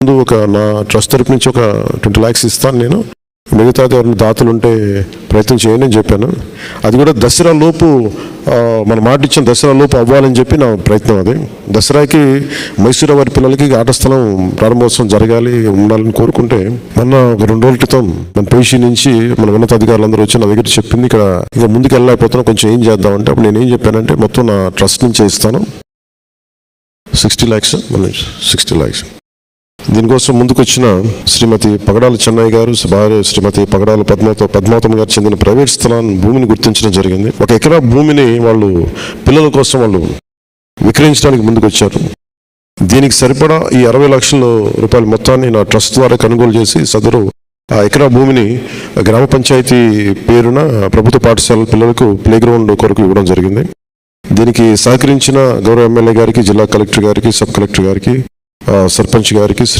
ముందు నా ట్రస్ట్ తరపు నుంచి ఒక 20 lakhs ఇస్తాను, నేను మిగతాది ఎవరైనా దాతలు ఉంటే ప్రయత్నం చేయండి అని చెప్పాను. అది కూడా దసరా లోపు, మన మాట ఇచ్చిన దసరా లోపు అవ్వాలని చెప్పి నా ప్రయత్నం. అది దసరాకి మైసూరు వారి పిల్లలకి ఆట స్థలం ప్రారంభోత్సవం జరగాలి, ఉండాలని కోరుకుంటే మొన్న ఒక 2 రోజుల క్రితం మన పేషి నుంచి మన ఉన్నతాధికారులందరూ వచ్చి నా దగ్గర చెప్పింది, ఇక్కడ ఇక ముందుకు వెళ్ళలేకపోతున్నాం, కొంచెం ఏం చేద్దామంటే అప్పుడు నేను ఏం చెప్పానంటే మొత్తం నా ట్రస్ట్ నుంచే ఇస్తాను 60 lakhs, 60 lakhs. దీనికోసం ముందుకొచ్చిన శ్రీమతి పగడాల చెన్నయ్య గారు, భార్య శ్రీమతి పగడాల పద్మావతం గారు చెందిన ప్రైవేట్ స్థలాన్ని భూమిని గుర్తించడం జరిగింది. 1 ఎకరా భూమిని వాళ్ళు పిల్లల కోసం వాళ్ళు విక్రయించడానికి ముందుకొచ్చారు. దీనికి సరిపడా ఈ 60 లక్షల రూపాయల మొత్తాన్ని నా ట్రస్ట్ ద్వారా కొనుగోలు చేసి సదరు ఆ ఎకరా భూమిని గ్రామ పంచాయతీ పేరున ప్రభుత్వ పాఠశాలల పిల్లలకు ప్లే గ్రౌండ్ కొరకు ఇవ్వడం జరిగింది. దీనికి సహకరించిన గౌరవ ఎమ్మెల్యే గారికి, జిల్లా కలెక్టర్ గారికి, సబ్ కలెక్టర్ గారికి, సర్పంచ్ గారికి, శ్రీ